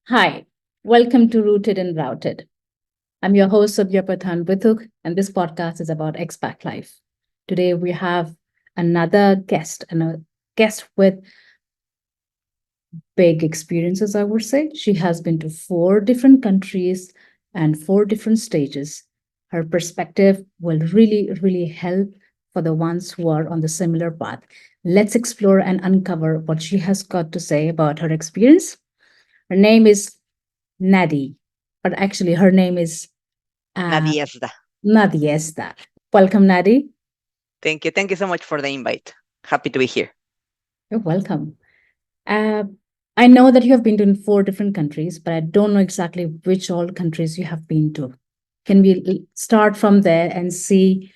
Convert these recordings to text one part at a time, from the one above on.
Hi, welcome to Rooted and Routed. I'm your host, Surya Pradhan Bithuk, and this podcast is about expat life. Today we have another guest, and a guest with big experiences, I would say. She has been to four different countries and four different stages. Her perspective will really help for the ones who are on the similar path. Let's explore and uncover what she has got to say about her experience. Her name is Naddy, but actually her name is uh, Naddy. Nadiesta. Welcome, Naddy. Thank you. Thank you so much for the invite. Happy to be here. You're welcome. Uh, I know that you have been to four different countries, but I don't know exactly which all countries you have been to. Can we start from there and see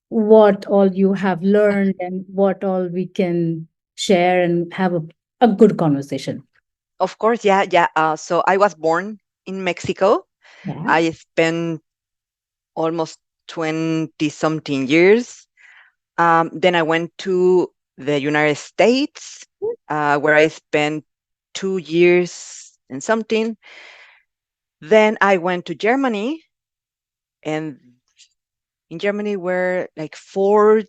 what all you have learned and what all we can share and have a good conversation? Of course, yeah. So I was born in Mexico. Yeah. I spent almost 20 something years. Then I went to the United States, where I spent 2 years and something. Then I went to Germany, and in Germany were like four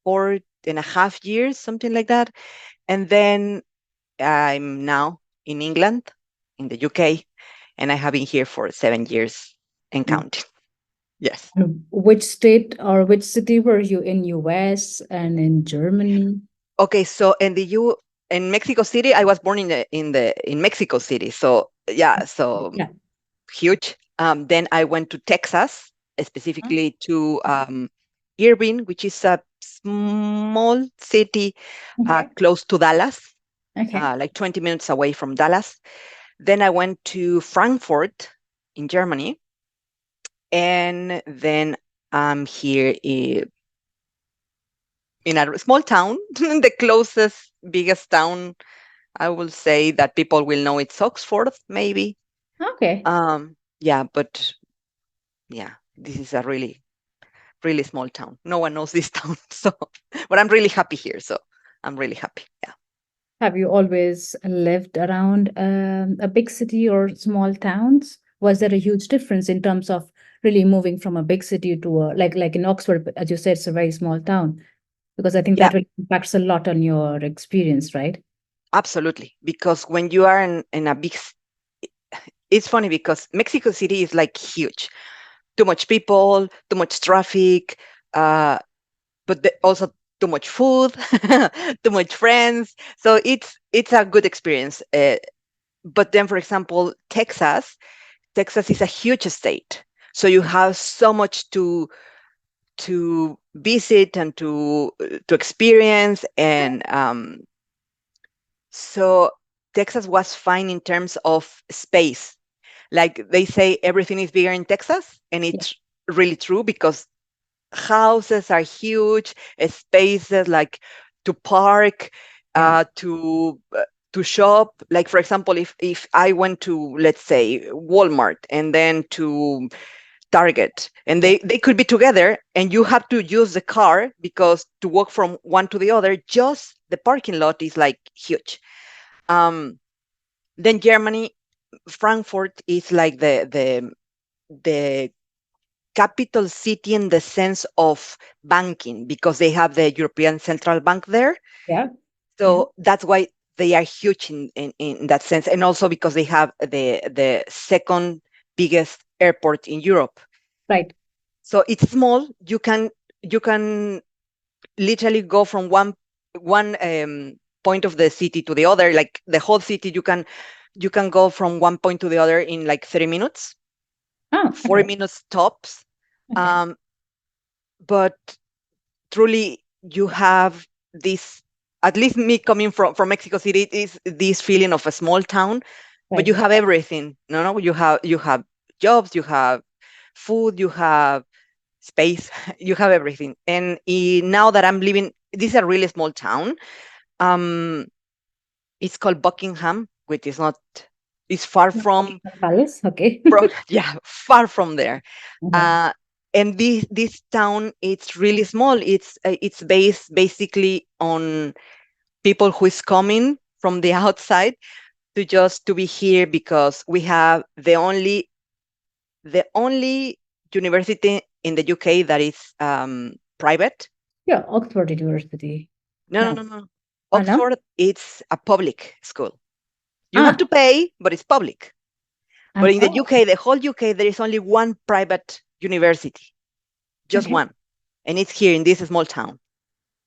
and a half years, something like that. And then I'm now in England, in the UK, and I have been here for 7 years and counting. Yes. And which state or which city were you in US and in Germany? Okay. So in Mexico City, I was born in Mexico City. So yeah, so Yeah. huge. Then I went to Texas, Mhm. specifically to Irving, which is a small city Okay. close to Dallas, Okay. like 20 minutes away from Dallas. Then I went to Frankfurt in Germany, and then I'm here in a small town, the closest, biggest town I will say that people will know it's Oxford, maybe. Okay. Yeah, but yeah, this is a really small town. No one knows this town, so but I'm really happy here. So I'm really happy. Yeah. Have you always lived around a big city or small towns? Was there a huge difference in terms of really moving from a big city to a like in Oxford, as you said, it's a very small town? Because I think Yeah, that really impacts a lot on your experience, right? absolutely. Because when you are in a it's funny because Mexico City is like huge. Too much people, too much traffic, uh, but also too much food, too much friends. So it's a good experience. But then, for example, Texas is a huge state, so you have so much to visit and to experience, and so Texas was fine in terms of space. Like they say, everything is bigger in Texas, and Yeah. it's really true because houses are huge, spaces like to park, Yeah. to shop. Like for example, if I went to, let's say, Walmart and then to Target, and Yeah. they could be together, and you have to use the car because to walk from one to the other, just the parking lot is like huge. Um, then Germany, Frankfurt is like the capital city in the sense of banking because they have the European Central Bank there. Yeah. Yeah. So that's why they are huge in that sense. And also because they have the second biggest airport in Europe. Right. So it's small. You can literally go from one point of the city to the other. Like the whole city, you can go from one point to the other in like 30 minutes, Oh, 40 okay. minutes tops. Okay. Um, but truly you have this, at least me coming from Mexico City, it is this feeling of a small town, but Right. you have everything. No, you have jobs, you have food, you have space, you have everything. And now that I'm living, this is a really small town. um it's called Buckingham, which is not, it's far from Buckingham Palace. Okay. yeah, far from there. Okay. uh and this town, it's really small. It's based basically on people who is coming from the outside, to just to be here because we have the only university in the UK that is private. Yeah, Oxford University. No, no, No. no, no. Oh, no? Oxford, it's a public school. You have Ah, to pay, but it's public. But in the oh, UK, the whole UK, there is only one private university, just okay. one, and it's here in this small town,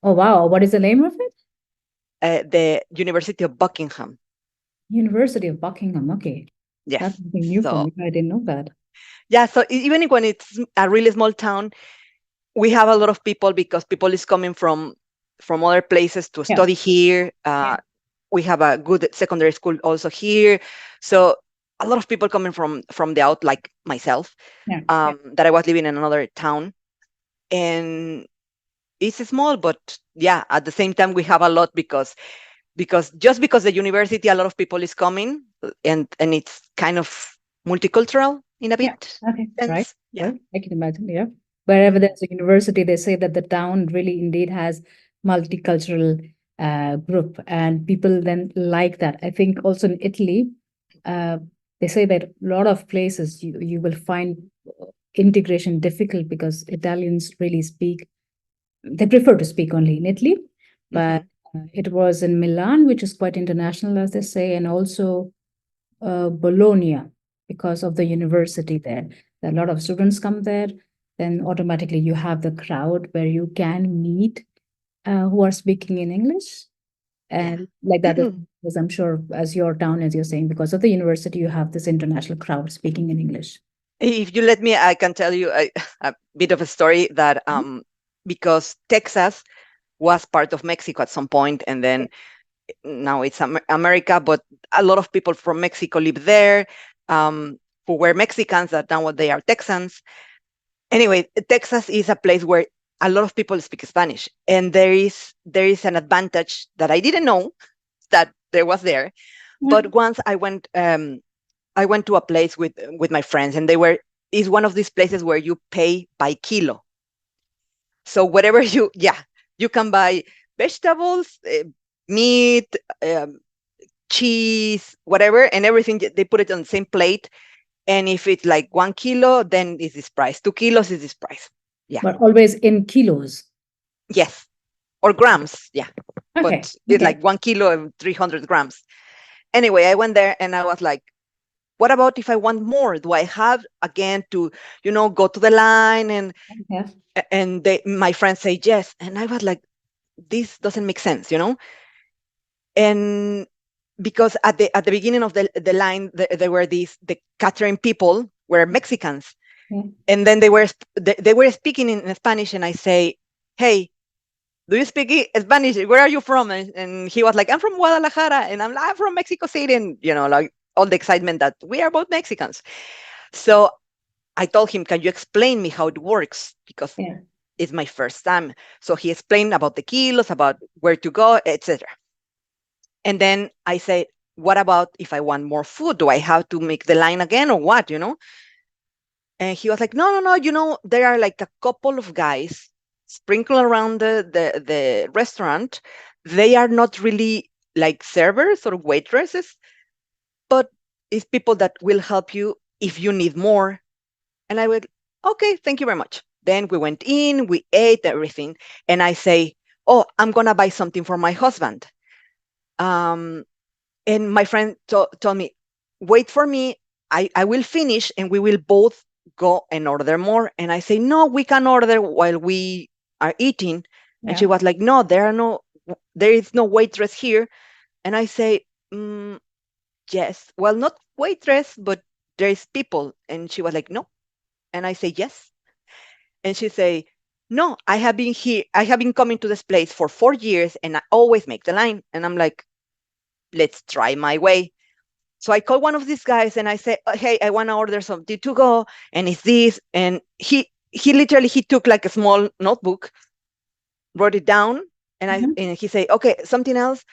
Oh, wow. What is the name of it? the University of Buckingham. University of Buckingham. Okay. That's Yes. something new for So me. I didn't know that. yeah, so even when it's a really small town, we have a lot of people because people is coming from other places to Yeah. study here. Yeah. We have a good secondary school also here, so a lot of people coming from the out, like myself, Yeah. that I was living in another town, and it's small, but yeah, at the same time we have a lot because the university, a lot of people is coming, and it's kind of multicultural in a Yeah. bit Okay. Right. sense. Yeah. Right. I can imagine. Yeah. Wherever there's a university, they say that the town really indeed has multicultural group, and people then like that. I think also in Italy, uh, they say that a lot of places you will find integration difficult because Italians really speak. They prefer to speak only in Italy, but Hmm. it was in Milan, which is quite international, as they say, and also Bologna because of the university there. There are a lot of students come there. Then automatically you have the crowd where you can meet who are speaking in English. Yeah. And like that is, I'm sure, as your town, as you're saying, because of the university, you have this international crowd speaking in English. If you let me, I can tell you a bit of a story that Mhm. because Texas was part of Mexico at some point, and then now it's America, but a lot of people from Mexico live there, who were Mexicans that now they are Texans. Anyway, Texas is a place where a lot of people speak Spanish, and there is an advantage that I didn't know that there was there. Yeah. But once I went to a place with my friends, and they were is one of these places where you pay by kilo. So whatever you can buy vegetables, meat, um, cheese, whatever, and everything. They put it on the same plate. And if it's like 1 kilo, then it's this price. 2 kilos is this price. Yeah. But always in kilos. Yes. Or grams. Yeah. Okay. But it's Okay. like 1 kilo and 300 grams. Anyway, I went there and I was like, what about if I want more? Do I have again to, go to the line Yeah. and my friends say yes, and I was like, this doesn't make sense. And because at the beginning of the line, there were the catering people were Mexicans, Yeah. and then they were speaking in Spanish, and I say, hey, do you speak Spanish? Where are you from? And he was like, I'm from Guadalajara, and I'm from Mexico City, and like all the excitement that we are both Mexicans. So I told him, can you explain me how it works? Because Yeah. it's my first time. So he explained about the kilos, about where to go, etc. And then I said, what about if I want more food? Do I have to make the line again or what? And he was like, no, no, no. There are like a couple of guys sprinkled around the restaurant. They are not really like servers or waitresses, but it's people that will help you if you need more. And I went, okay, thank you very much. Then we went in, we ate everything. And I say, oh, I'm going to buy something for my husband. Um, and my friend told me, wait for me. I will finish and we will both go and order more. And I say, no, we can order while we are eating. And she Yeah. was like, no, there is no waitress here. And I say, yes, well, not waitress, but there is people. And she was like, no. And I say, yes. And she say, no, I have been coming to this place for 4 years and I always make the line. And I'm like, let's try my way. So I call one of these guys and I say, hey, I want to order something to go. And it's this. And he literally, he took like a small notebook, wrote it down. And Mhm. he say, okay, something else.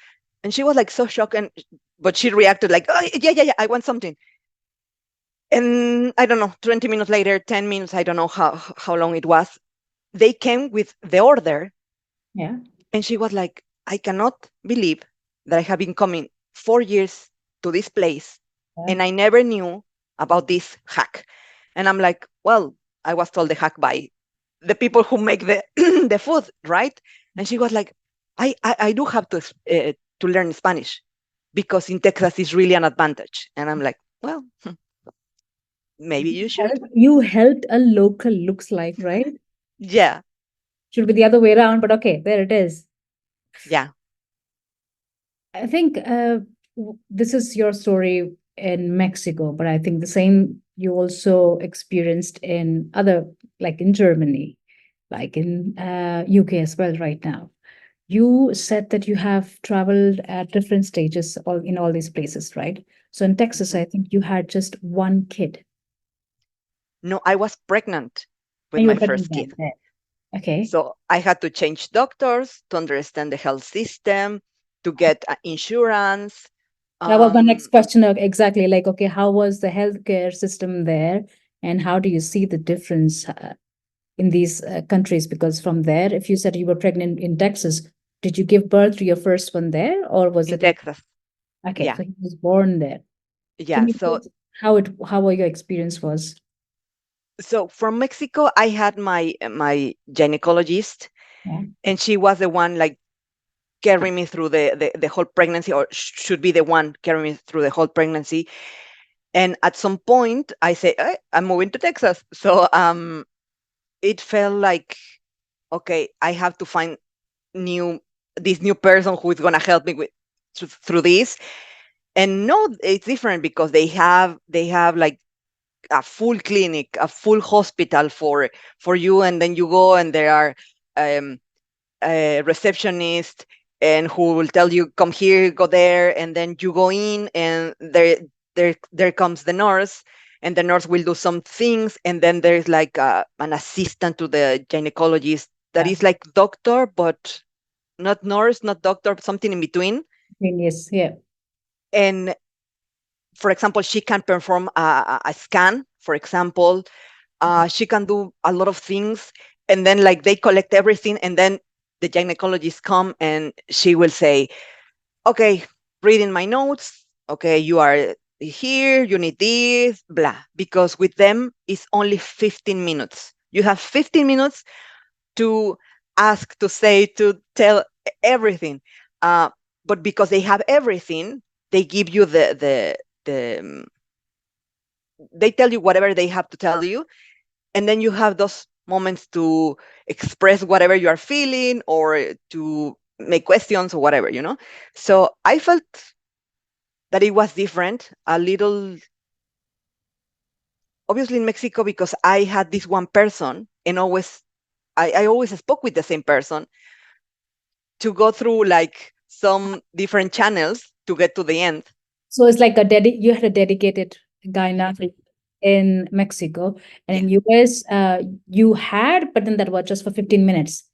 And she was like so shocked. But she reacted like, oh, yeah, yeah, yeah, I want something. And I don't know, 20 minutes later, 10 minutes, I don't know how long it was. They came with the order. Yeah. And she was like, I cannot believe that I have been coming 4 years to this place, Yeah. and I never knew about this hack. And I'm like, well, I was told the hack by the people who make the the food, right? And she was like, I do have to learn Spanish because in Texas is really an advantage. And I'm like, well, maybe you should. You helped a local, looks like, right? Yeah, Should be the other way around, but okay, there it is. yeah. I think this is your story in Mexico, but I think the same you also experienced in other, like in Germany, like in UK as well right now. You said that you have traveled at different stages all in all these places, right? So in Texas, Mhm. I think you had just one kid, No, I was pregnant with and you were my pregnant first then. kid. Yeah. Okay. So I had to change doctors to understand the health system, to get insurance. That was my next Um, question. Exactly. Like, okay, how was the healthcare system there? And how do you see the difference in these countries? Because from there, if you said you were pregnant in Texas, did you give birth to your first one there, or was in it Texas. okay? Yeah. So he was born there. Can Yeah. you tell us how your experience was? So from Mexico, I had my gynecologist, Yeah. and she was the one like carrying me through the whole pregnancy, or should be the one carrying me through the whole pregnancy. And at some point, I say, I'm moving to Texas. So it felt like, okay, I have to find new this new person who is gonna help me with through this. And no, it's different because they have like a full clinic, a full hospital for you, and then you go and there are um, a receptionist and who will tell you come here, go there, and then you go in and there comes the nurse, and the nurse will do some things, and then there's like an assistant to the gynecologist that Yeah. is like doctor but not nurse, not doctor, something in between. Yes. Yeah. And for example, she can perform a scan, for example. She can do a lot of things, and then like they collect everything, and then the gynecologist come and she will say, okay, reading my notes, okay, you are here, you need this, blah, because with them it's only 15 minutes. You have 15 minutes to ask, to say, to tell everything. uh, but because they have everything, they give you the they tell you whatever they have to tell you, and then you have those moments to express whatever you are feeling or to make questions or whatever. So I felt that it was different a little, obviously in Mexico, because I had this one person, and I always spoke with the same person, to go through like some different channels to get to the end. So it's like you had a dedicated gynecology in Mexico, and Yeah. in US, you had, but then that was just for 15 minutes.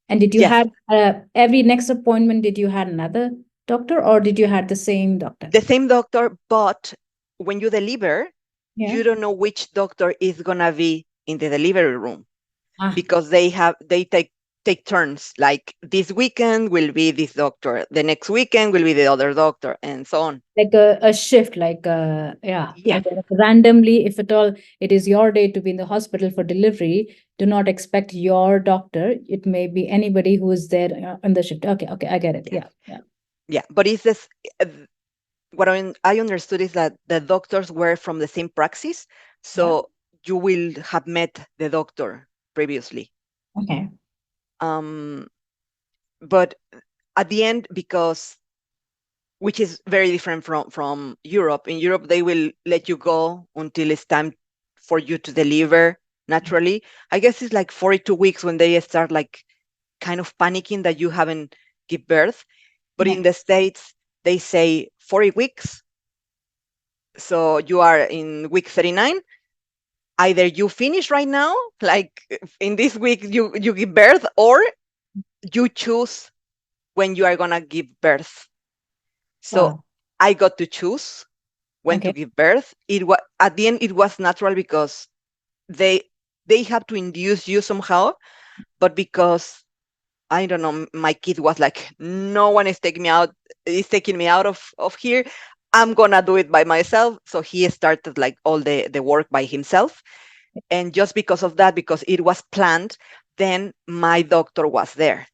And did you Yes, have every next appointment? Did you had another doctor, or did you had the same doctor? the same doctor, but when you deliver, Yeah. you don't know which doctor is gonna be in the delivery room, Ah, because they take turns. Like this weekend will be this doctor, the next weekend will be the other doctor, and so on. like a shift, like yeah. Yeah, And then randomly, if at all it is your day to be in the hospital for delivery, do not expect your doctor. It may be anybody who is there on the shift. Okay, okay, I get it. yeah, Yeah, yeah, yeah. But it's this. What I understood is that the doctors were from the same praxis, yeah. so you will have met the doctor previously. Okay. Um, but at the end, because which is very different from Europe. In Europe, they will let you go until it's time for you to deliver naturally. I guess it's like 42 weeks when they start like kind of panicking that you haven't give birth. But Yeah. in the States, they say 40 weeks. So you are in week 39. Either you finish right now, like in this week you give birth, or you choose when you are gonna give birth. So Wow. I got to choose when to Okay. give birth. It was at the end it was natural because they they have to induce you somehow, but because I don't know, my kid was like, no one is taking me out of here. I'm gonna do it by myself. So he started like all the work by himself. And just because of that, because it was planned, then my doctor was there.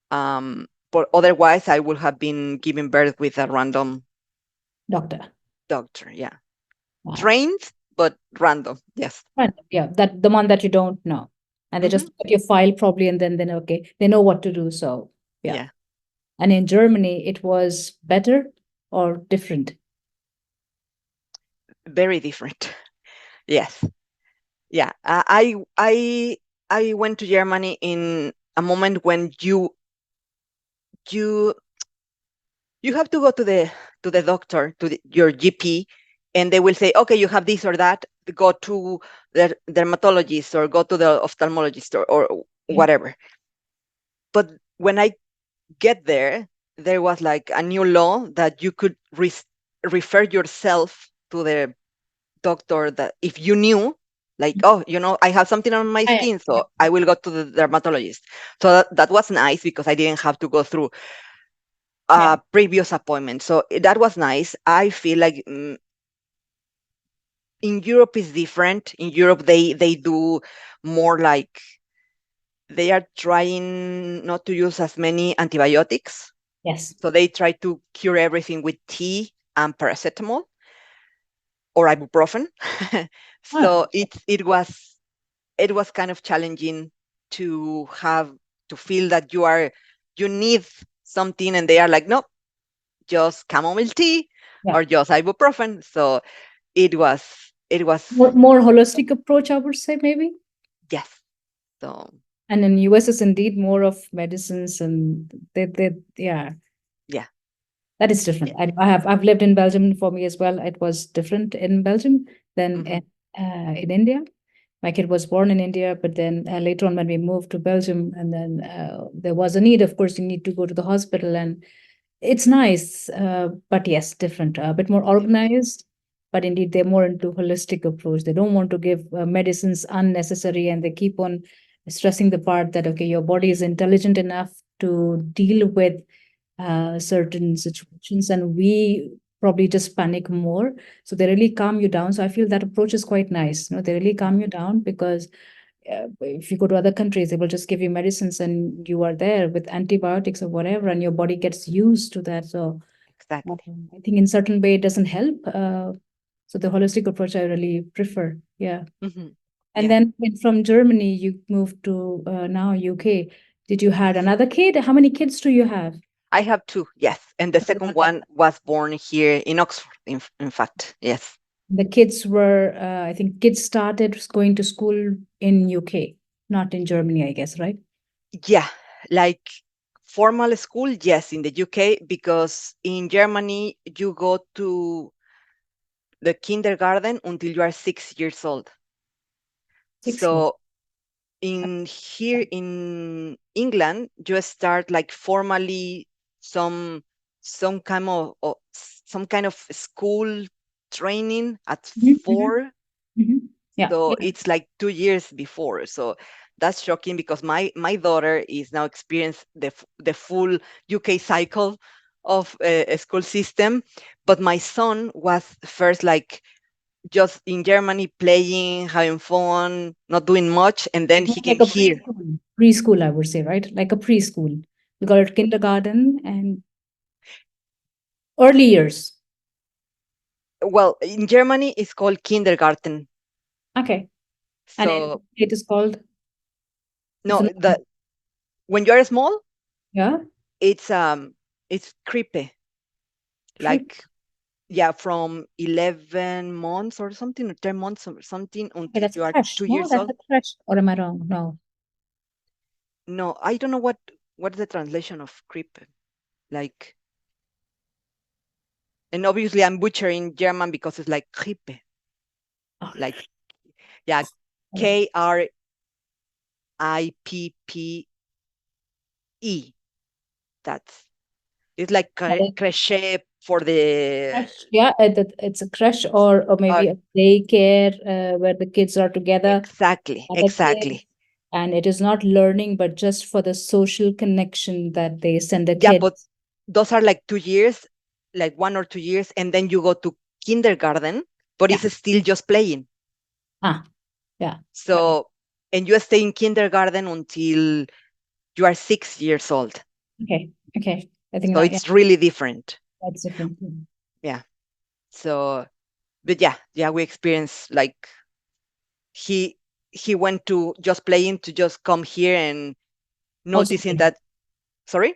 But otherwise, I would have been giving birth with a random Doctor. doctor. Yeah, Wow. trained but random. Yes. Right. Yeah, that the one that you don't know. And they just Hmm. look at your file probably and then okay, they know what to do. So yeah. Yeah, And in Germany, it was better or different? very different. Yes. Yeah. I went to Germany in a moment when you you have to go to the doctor, your GP, and they will say, okay, you have this or that. Go to the dermatologist or go to the ophthalmologist or Okay. whatever. But when I get there, there was like a new law that you could refer yourself to the doctor, that if you knew, like, oh, I have something on my I- skin, yeah. so I will go to the dermatologist. So that was nice because I didn't have to go through Yeah. a previous appointment. So that was nice. I feel like in Europe is different. In Europe, they do more like they are trying not to use as many antibiotics. Yes. So they try to cure everything with tea and paracetamol or ibuprofen. Oh, So it was kind of challenging to have to feel that you need something, and they are like, no, just chamomile tea yeah. or just ibuprofen. So it was More holistic approach, I would say, maybe. yes. So And in US is indeed more of medicines and yeah, yeah. that is different. Yeah. I've lived in Belgium. For me as well, it was different in Belgium than Hmm. in India. My kid was born in India, but then later on when we moved to Belgium, and then there was a need. Of course, you need to go to the hospital, and it's nice, but yes, different, a bit more organized. But indeed, they're more into holistic approach. They don't want to give medicines unnecessary, and they keep on stressing the part that okay, your body is intelligent enough to deal with certain situations, and we probably just panic more. So they really calm you down. So I feel that approach is quite nice. They really calm you down because if you go to other countries, they will just give you medicines and you are there with antibiotics or whatever, and your body gets used to that. So Exactly. I think in certain way it doesn't help. So the holistic approach I really prefer. Yeah. Hmm. And Yeah. then from Germany, you moved to now UK. Did you had Yes. another kid? How many kids do you have? I have two. Yes, and the second one was born here in Oxford. In fact, yes. The kids were, I think, kids started going to school in UK, not in Germany, I guess, right? Yeah, like formal school, yes, in the UK, because in Germany you go to the kindergarten until you are 6 years old. 6 years. So in here in England, you start like formally some some kind of school training at Mhm, mhm, 4. mhm. Yeah, So yeah. it's like 2 years before. So that's shocking because my daughter is now experienced the full UK cycle of a school system, but my son was first like just in Germany playing, having fun, not doing much, and then More he like came a here. preschool. Preschool, I would say, right? Like a preschool. We call it kindergarten and early years. Well, in Germany it's called kindergarten. Okay. And So it is called, it's no, an, the when you're small, yeah, it's creepy. pre, Like yeah, from 11 months or something, or 10 months or something okay, until that's a you are crash. two No, years that's old. a crash. Or am I wrong? No. No, I don't know what's the translation of creep. Like, and obviously I'm butchering German because it's like Krippe. Oh, Like, yeah, okay. Krippe. That's it's like Got it. crochet for the Crash. Yeah, it's a crash or uh, maybe a daycare where the kids are together, exactly, other kids, exactly. and it is not learning, but just for the social connection that they send the Yeah, but kids. those are like 2 years. like 1 or 2 years, and then you go to kindergarten, but Yeah. it's still just playing. Ah, yeah. So, and you stay in kindergarten until you are 6 years old. Okay. Okay. I think So that, yeah, it's really different. that's different. Yeah. So, but yeah, we experienced like he he went to just playing to just come here and Also noticing playing. that. Sorry?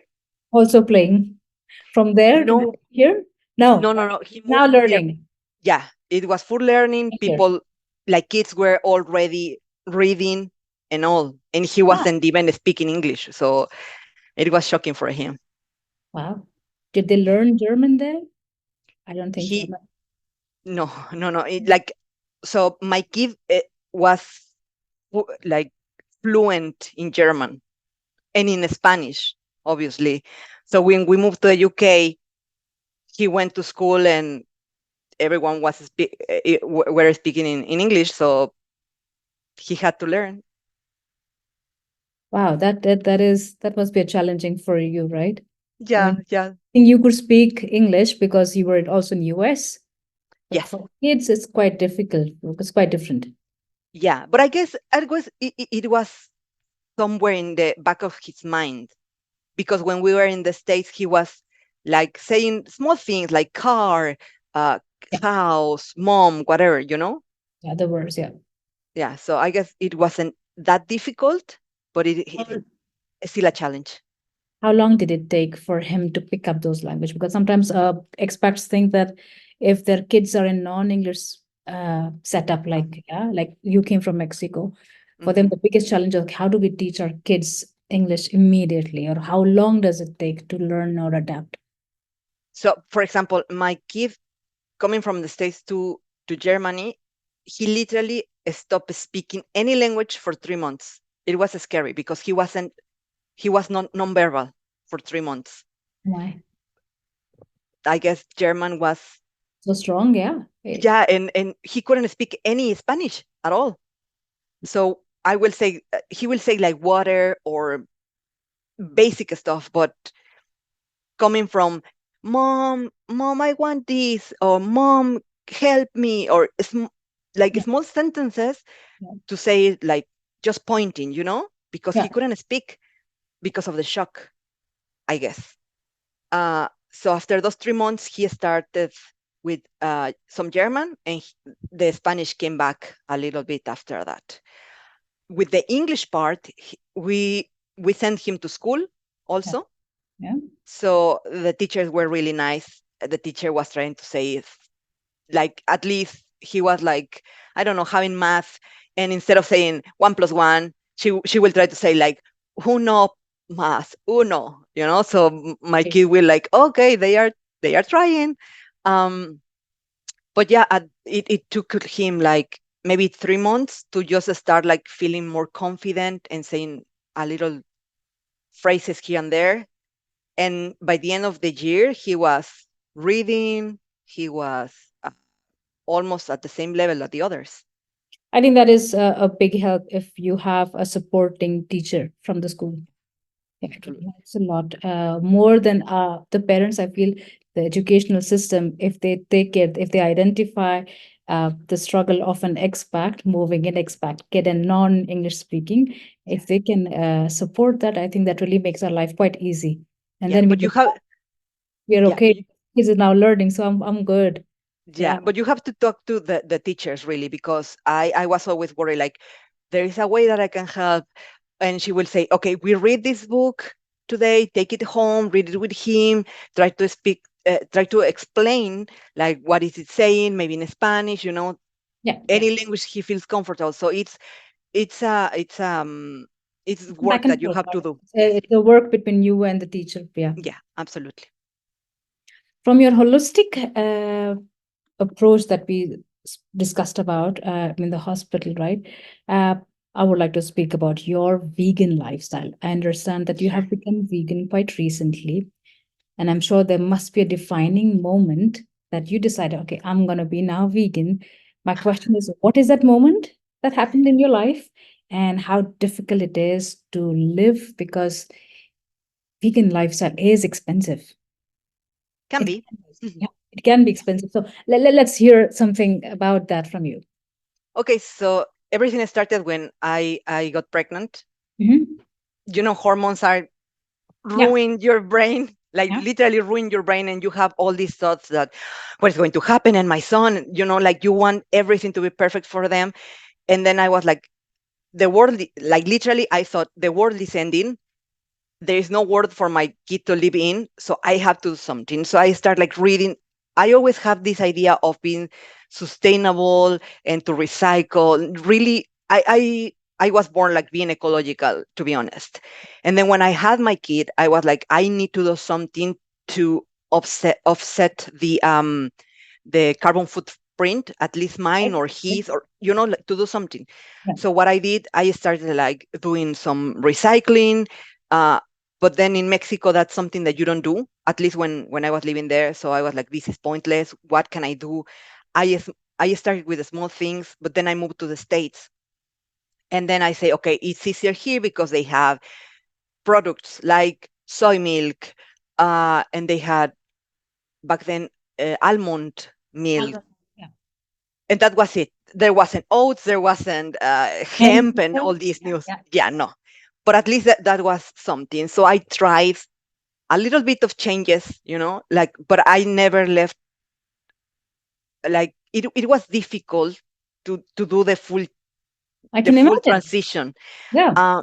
Also playing. From there to No, here? No. no. He Now moved here. learning. Yeah, it was full learning. Here. People, like kids, were already reading and all, and he Ah, wasn't even speaking English. So it was shocking for him. wow. Did they Yeah. learn German there? I don't think so. He No, no. Like, so my kid was like fluent in German and in Spanish, obviously. So when we moved to the UK, he went to school and everyone were speaking in English, so he had to learn. Wow, that must be a challenging for you, right? I Yeah, mean, yeah, I think you could speak English because you were also in US, but yes, for kids, it's quite difficult. It's quite different. yeah. But I guess it was somewhere in the back of his mind, because when we were in the States, he was like saying small things like car, uh, Yeah, house, mom, whatever. yeah, the words, yeah. Yeah, so I guess it wasn't that difficult, but How, it's still a challenge. how long did it take for him to pick up those language? Because sometimes expats think that if their kids are in non-English setup, like yeah, like you came from Mexico, for them Mhm. the biggest challenge is how do we teach our kids English immediately, or how long does it take to learn or adapt? So, for example, my kid coming from the States to Germany, he literally stopped speaking any language for 3 months. It was scary because he was non-verbal for 3 months. Why? I guess German was, So strong, yeah. yeah, and he couldn't speak any Spanish at all. So I will say he will say like water or basic stuff, but coming from mom, I want this, or mom, help me, or like Yeah, small sentences yeah, to say it, like just pointing, because yeah. he couldn't speak because of the shock, I guess. So after those 3 months, he started with some German, and the Spanish came back a little bit after that. With the English part, we sent him to school Yeah, also. yeah. So the teachers were really nice. The teacher was trying to say, like, at least he was like, I don't know, having math, and instead of saying 1 plus 1, she will try to say like uno más uno. So my Okay. kid will like, okay, they are trying. Um, but yeah, it took him like maybe 3 months to just start like feeling more confident and saying a little phrases here and there. And by the end of the year, he was reading. He was almost at the same level as the others. I think that is a big help if you have a supporting teacher from the school. Yeah, it really Absolutely. helps a lot. More than the parents, I feel the educational system, if they take it, if they identify the struggle of an expat, moving in expat kid and non-English speaking, if Yes. they can support that, I think that really makes our life quite easy. And Yeah, then but you have we are yeah, okay. Kids are now learning, so I'm good. yeah, Yeah. but you have to talk to the teachers really, because I was always worried like there is a way that I can help, and she will say, okay, we read this book today, take it home, read it with him, try to explain like what is it saying, maybe in Spanish, Yeah, yeah. any language he feels comfortable. So it's it's Back work and that you forth, have right? to do. Yes. It's a work between you and the teacher. Yeah. Yeah, absolutely. From your holistic approach that we discussed about in the hospital, right? Uh, I would like to speak about your vegan lifestyle. I understand that you Sure. have become vegan quite recently, and I'm sure there must be a defining moment that you decided, okay, I'm going to be now vegan. My question is, what is that moment that happened in your life, and how difficult it is to live because vegan lifestyle is expensive. Can It be. Yeah, it can be expensive. So let's hear something about that from you. Okay, so everything started when I got pregnant. Hmm. Hormones are Yeah, ruin your brain, like yeah. literally ruin your brain, and you have all these thoughts that what is going to happen, and my son, like you want everything to be perfect for them. And then I was like, the world, like literally, I thought the world is ending. There is no world for my kid to live in, so I have to do something. So I start like reading. I always have this idea of being sustainable and to recycle. Really, I was born like being ecological, to be honest. And then when I had my kid, I was like, I need to do something to offset the carbon footprint, at least mine Right. or Right. his, or like to do something. Yeah. So what I did, I started like doing some recycling. Uh, but then in Mexico, that's something that you don't do. At least when I was living there, so I was like, this is pointless. What can I do? I s- I started with the small things, but then I moved to the States, and then I say, okay, it's easier here because they have products like soy milk, and they had back then almond milk, Yeah. and that was it. There wasn't oats, there wasn't And hemp, and all these yeah, news. yeah. Yeah, no. But at least that was something. So I tried a little bit of changes, like, but I never left. Like it was difficult to do the full I the can full imagine. transition. Yeah. Uh,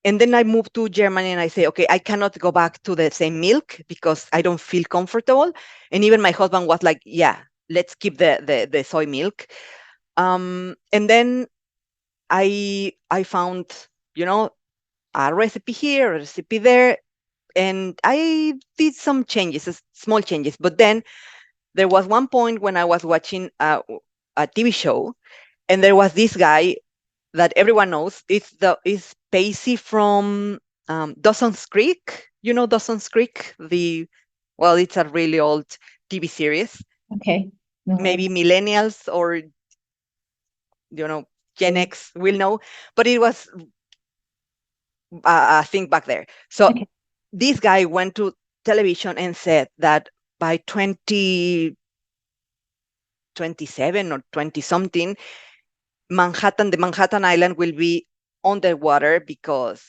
and then I moved to Germany, and I say, okay, I cannot go back to the same milk because I don't feel comfortable. And even my husband was like, yeah, let's keep the soy milk. And then I found, you know, a recipe here, a recipe there, and I did some changes, small changes. But then there was one point when I was watching a TV show, and there was this guy that everyone knows. It's Pacey from Dawson's Creek. You know Dawson's Creek? It's a really old TV series. Okay. No. Maybe millennials or you know Gen Okay. X will know, but it was a thing back there. So Okay. this guy went to television and said that by 2027 or 20 something, the Manhattan Island will be underwater because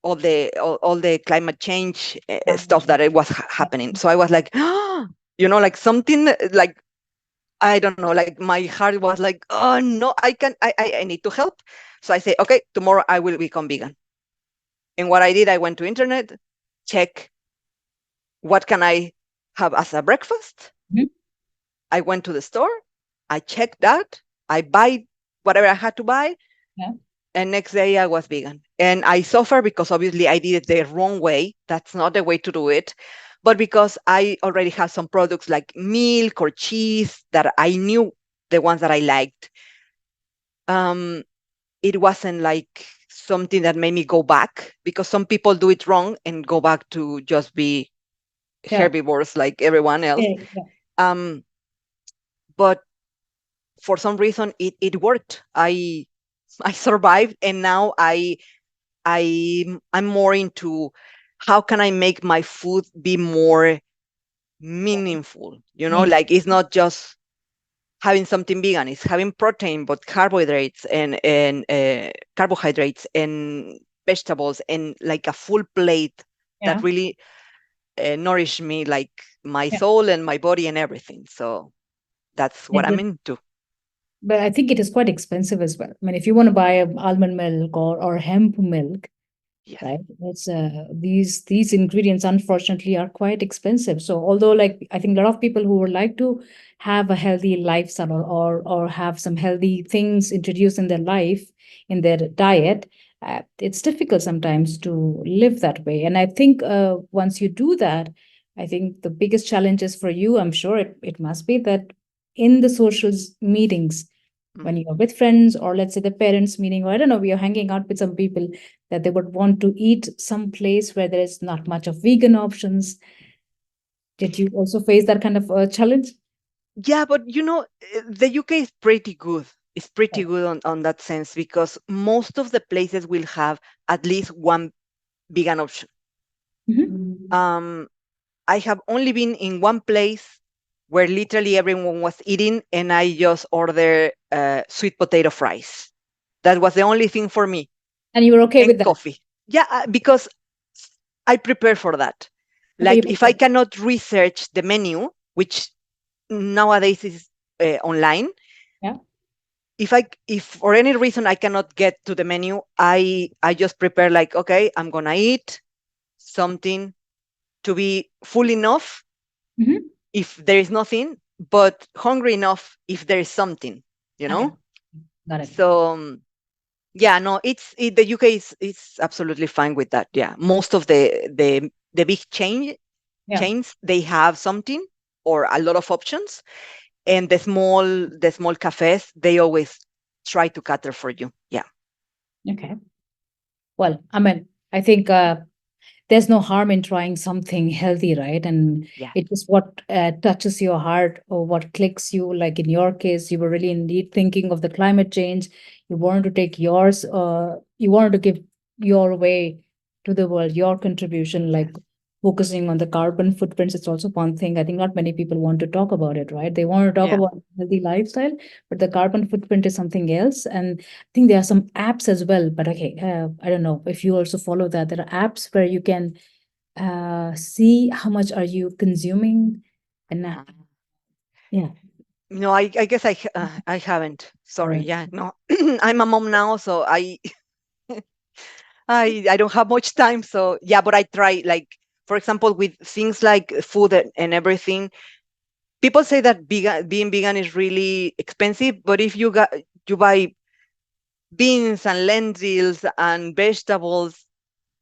all the climate change stuff that it was happening. So I was like, like something like I don't know, like my heart was like, oh no, I need to help. So I say, okay, tomorrow I will become vegan. And what I did, I went to internet, check what can I have as a breakfast. Mhm. I went to the store, I checked that, I buy whatever I had to buy, Yeah. and next day I was vegan. And I suffer because obviously I did it the wrong way. That's not the way to do it. But because I already have some products like milk or cheese that I knew the ones that I liked, um, it wasn't like something that made me go back because some people do it wrong and go back to just be Yeah. herbivores like everyone else. Yeah. Yeah. Um, but for some reason it worked. I survived, and now I'm more into how can I make my food be more meaningful. Me. Like it's not just having something vegan; it's having protein, but carbohydrates and vegetables, and like a full plate Yeah. that really nourish me, like my Yeah. soul and my body and everything. So that's I what I'm get. into. But I think it is quite expensive as well. I mean, if you want to buy almond milk or hemp milk, Yes. right? It's these ingredients unfortunately are quite expensive. So although like I think a lot of people who would like to have a healthy lifestyle or have some healthy things introduced in their life in their diet, it's difficult sometimes to live that way. And I think once you do that, I think the biggest challenge is for you. I'm sure it must be that in the social meetings when Mhm. you're with friends or let's say the parents meeting or I don't know, we are hanging out with some people that they would want to eat some place where there is not much of vegan options. Did you also face that kind of challenge? Yeah, but the UK is pretty good. It's pretty Right. good on that sense because most of the places will have at least one vegan option. Mhm. Um, I have only been in one place where literally everyone was eating, and I just ordered sweet potato fries. That was the only thing for me, And you were okay and with that? coffee. Yeah, because I prepare for that. Okay, you Like if I prepared. cannot research the menu, which nowadays is online, Yeah. if for any reason I cannot get to the menu, I just prepare, like, okay, I'm gonna eat something to be full enough Hmm. if there is nothing, but hungry enough if there is something, you Okay. know? Got it. So yeah, no, the UK is absolutely fine with that. Yeah. Most of the big Yeah. chains, they have something or a lot of options. And the small cafes, they always try to cater for you. Yeah. Okay. Well, I mean, I think there's no harm in trying something healthy, right? And Yeah. it is what touches your heart or what clicks you. Like in your case, you were really indeed thinking of the climate change. You wanted to take yours, you wanted to give your way to the world, your contribution, like Yes. focusing on the carbon footprints. It's also one thing. I think not many people want to talk about it, right? They want to talk Yeah. about healthy lifestyle, but the carbon footprint is something else. And I think there are some apps as well, but okay, I don't know if you also follow that. There are apps where you can see how much are you consuming, and yeah, No, I guess I haven't. all Sorry. right. Yeah. No, I'm a mom now, so I don't have much time. So yeah, but I try, like, for example, with things like food and everything. People say that being vegan is really expensive, but if you buy beans and lentils and vegetables,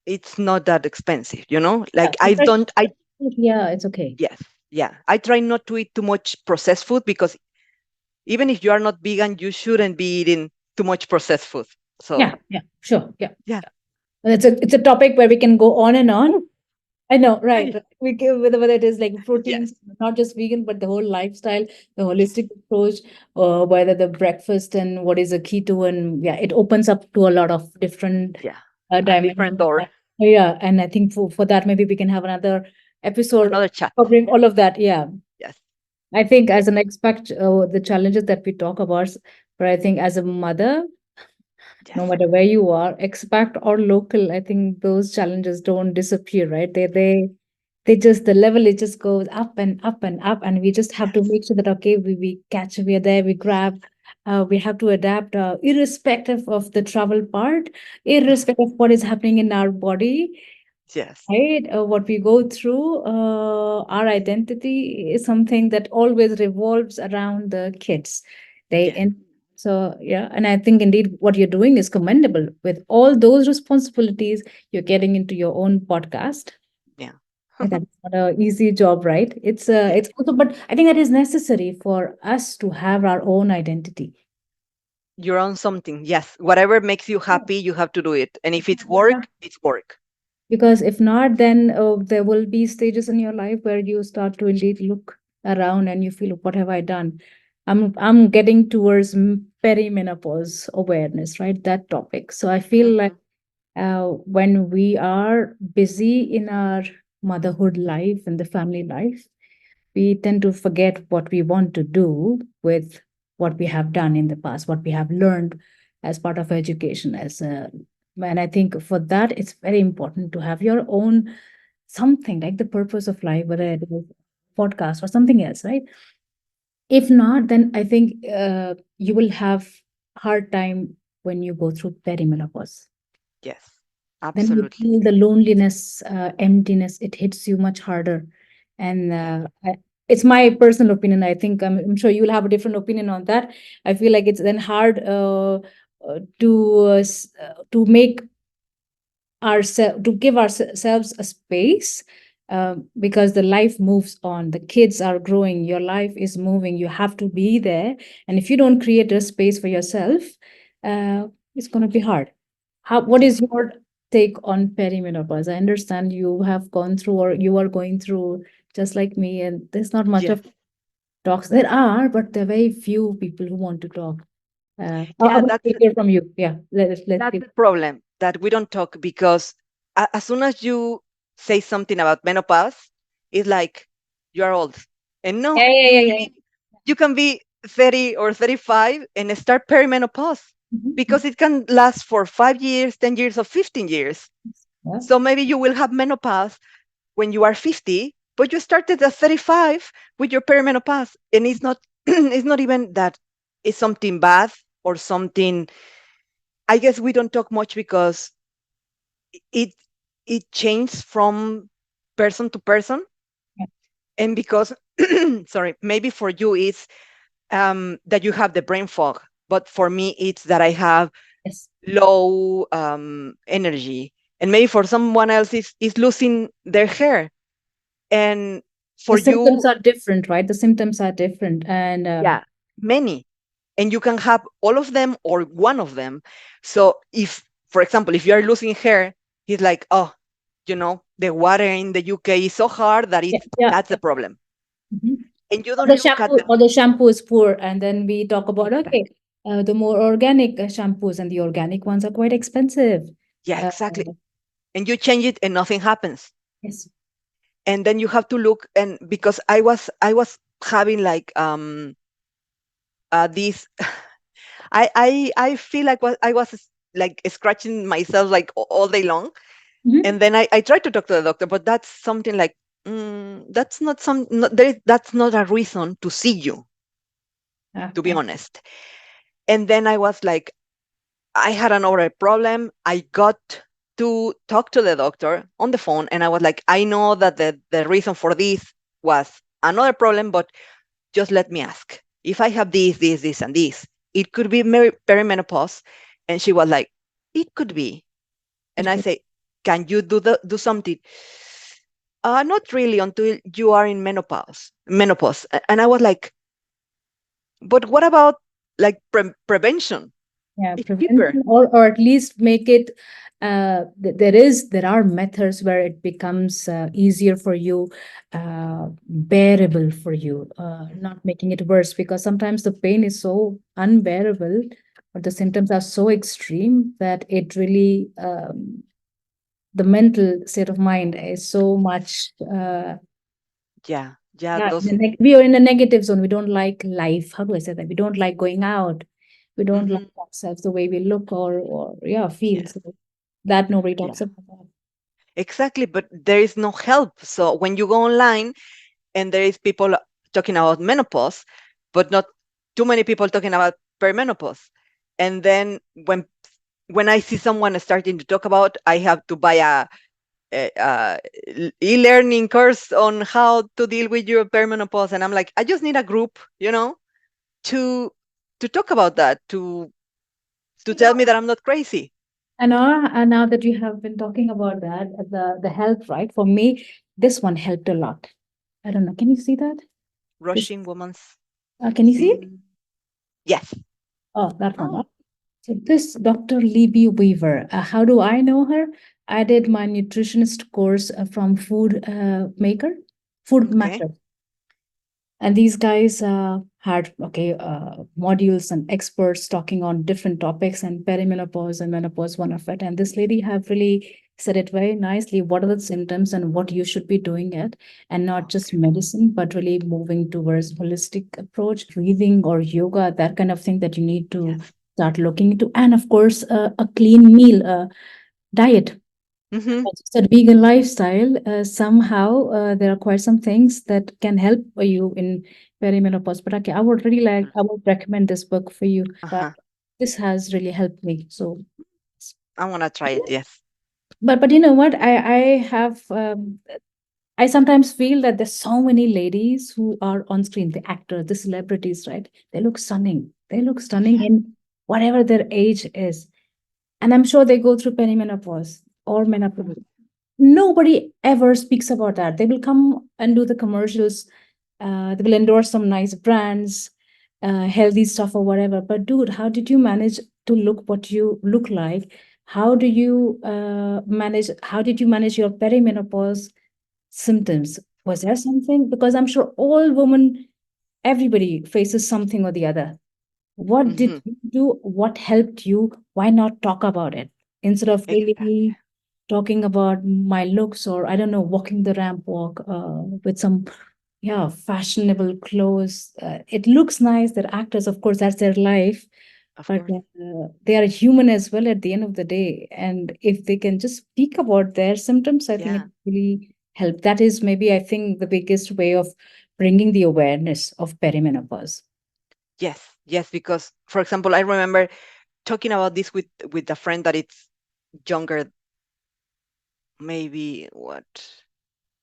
it's not that expensive. Yeah, Like the I fresh don't. I food, yeah, it's okay. Yes, yeah. I try not to eat too much processed food, because even if you are not vegan, you shouldn't be eating too much processed food. Yeah, So yeah, sure, yeah. yeah, And it's a topic where we can go on and on. I know, right? yeah, We give whether it is like protein, yes, not just vegan, but the whole lifestyle, the holistic approach, whether the breakfast and what is a keto, and yeah, it opens up to a lot of different yeah. A different dimensions. door, Yeah, and I think for that maybe we can have another episode another chat. covering all of that. Yeah, Yes, I think as an expat, the challenges that we talk about, but I think as a mother, no yes, matter where you are, expat or local, I think those challenges don't disappear, right? They just, the level, it just goes up and up and up, and we just have to yes, make sure that okay, we catch, we are there, we grab, we have to adapt, irrespective of the travel part, irrespective of what is happening in our body, yes, right? What we go through, our identity is something that always revolves around the kids. They yes, in So yeah, and I think indeed what you're doing is commendable. With all those responsibilities, you're getting into your own podcast. yeah, And that's not an easy job, right? yeah. It's also, but I think that is necessary for us to have our own identity. You're on something. Yes, whatever makes you happy, you have to do it. And if it's Yeah. work, it's work. Because if not, then there will be stages in your life where you start to indeed look around and you feel, what have I done? I'm getting towards perimenopause awareness, right? That topic. So I feel like Hmm. when we are busy in our motherhood life and the family life, we tend to forget what we want to do with what we have done in the past, what we have learned as part of education. And I think for that, it's very important to have your own something like the purpose of life, whether it is podcast or something else, right? If not, then I think you will have hard time when you go through perimenopause. Yes, Then you absolutely. feel the loneliness, emptiness, it hits you much harder. And Yeah, it's my personal opinion. I think I'm sure you'll have a different opinion on that. I feel like it's then hard to make ourselves, to give ourselves a space, because the life moves on, the kids are growing, your life is moving, you have to be there. And if you don't create a space for yourself, it's going to be hard. What yeah, is your take on perimenopause? I understand you have gone through, or you are going through, just like me, and there's not much yes, of talks. There are, but there are very few people who want to talk. I yeah. want That's to hear from you. Yeah, let's that's give. the problem, that we don't talk, because as soon as you say something about menopause, it's like you are old. And no, Yeah, yeah, yeah, yeah. maybe you can be 30 or 35 and start perimenopause Mhm. because it can last for 5 years, 10 years, or 15 years. Yeah. So maybe you will have menopause when you are 50, but you started at 35 with your perimenopause. And it's not it's not even that it's something bad or something. I guess we don't talk much because it it changes from person to person. Yeah. And because sorry, maybe for you it's that you have the brain fog, but for me it's that I have Yes. low energy, and maybe for someone else is losing their hair. And The for symptoms you, are different, right? The symptoms are different. And yeah, many. And you can have all of them or one of them. So if, for example, if you are losing hair, he's like, oh, the water in the UK is so hard that yeah, it's yeah, that's yeah. the problem. Mhm. And you Or don't the look at shampoo, the or the shampoo is poor, and then we talk about, okay, exactly. the more organic shampoos, and the organic ones are quite expensive. Yeah, Uh, exactly. And you change it and nothing happens. yes. And then you have to look, and because I was having like this I feel like I was like scratching myself like all day long. Mhm. And then I tried to talk to the doctor, but that's something like that's not that's not a reason to see you, to be Okay. honest. And then I was like, I had another problem. I got to talk to the doctor on the phone, and I was like, I know that the reason for this was another problem, but just let me ask. If I have this, and this, it could be perimenopause. And she was like, it could be. And It I could. say, can you do something? Not really until you are in menopause. And I was like, but what about like prevention? Yeah, It's cheaper. prevention, or at least make it, there are methods where it becomes easier for you, bearable for you, not making it worse, because sometimes the pain is so unbearable, or the symptoms are so extreme that it really, the mental state of mind is so much, Yeah, yeah, those. we are in a negative zone. We don't like life. How do I say that? We don't like going out. We don't like Mhm. ourselves the way we look, or yeah, feel. Yes, So that nobody talks yeah, about that. exactly. But there is no help. So when you go online and there is people talking about menopause, but not too many people talking about perimenopause. And then when I see someone starting to talk about, I have to buy a e-learning course on how to deal with your perimenopause, and I'm like, I just need a group, to talk about that, to tell me that I'm not crazy. And now that you have been talking about that, the health, right? For me, this one helped a lot. I don't know. Can you see that? This, Rushing woman's can you see it? scene. Yes. Oh, that one. Oh, So this Dr. Libby Weaver, how do I know her? I did my nutritionist course from Food okay. Matter. And these guys had, okay, modules and experts talking on different topics, and perimenopause and menopause, one of it. And this lady have really said it very nicely. What are the symptoms and what you should be doing it, and not just Okay. medicine, but really moving towards holistic approach, breathing or yoga, that kind of thing that you need to Yes. start looking into. And of course, a clean meal, diet. Mm-hmm. As you said, vegan lifestyle, somehow there are quite some things that can help you in perimenopause. But okay, I would recommend this book for you. But Uh-huh. this has really helped me. So, I want to try it. Yes. but you know what? I sometimes feel that there's so many ladies who are on screen, the actors, the celebrities, right? They look stunning. They look stunning Yeah. in whatever their age is. And I'm sure they go through perimenopause or menopause. Nobody ever speaks about that. They will come and do the commercials. They will endorse some nice brands, healthy stuff or whatever. But dude, how did you manage to look what you look like? How do you manage? How did you manage your perimenopause symptoms? Was there something? Because I'm sure all women, everybody faces something or the other. What did Mm-hmm. you do? What helped you? Why not talk about it instead of Exactly. really talking about my looks, or I don't know, walking the ramp walk with some. Yeah, fashionable clothes. It looks nice. They're actors, of course, that's their life, Of but course. they are human as well at the end of the day. And if they can just speak about their symptoms, I think it Yeah. really help. That is maybe, I think, the biggest way of bringing the awareness of perimenopause. Yes. Yes. Because, for example, I remember talking about this with a friend that it's younger, maybe what,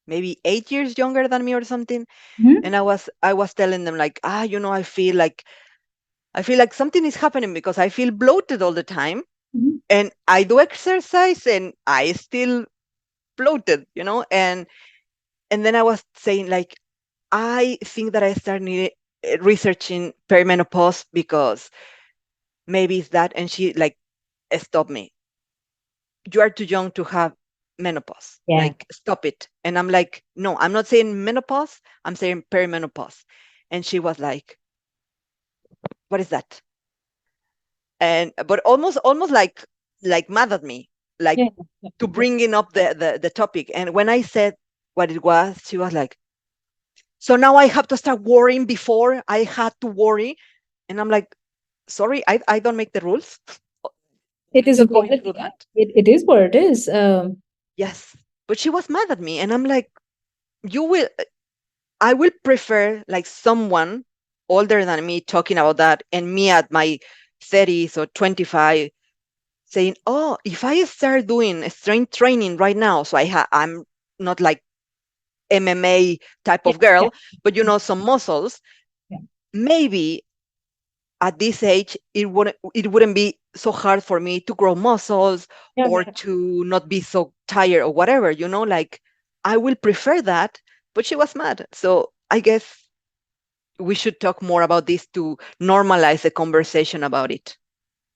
maybe 8 years younger than me or something. Mhm. And I was telling them like, I feel like something is happening because I feel bloated all the time, Mhm. and I do exercise and I still bloated, and then I was saying like, I think that I started researching perimenopause because maybe it's that. And she like stopped me. You are too young to have menopause. Yeah. Like, stop it. And I'm like, no, I'm not saying menopause. I'm saying perimenopause. And she was like, what is that? And but almost like mad at me, like Yeah. to bringing up the topic. And when I said what it was, she was like, so now I have to start worrying before I had to worry. And I'm like, sorry, I don't make the rules. It is You're what going it, through yeah, that. it is what it is. Yes. But she was mad at me. And I'm like, you will, I will prefer like someone older than me talking about that, and me at my 30s or 25 saying, oh, if I start doing strength training right now, so I'm not like MMA type Yeah, of yeah, girl, but some muscles, yeah, maybe at this age it wouldn't be so hard for me to grow muscles yeah, or yeah. to not be so tired or whatever, like I will prefer that. But she was mad. So I guess we should talk more about this to normalize the conversation about it.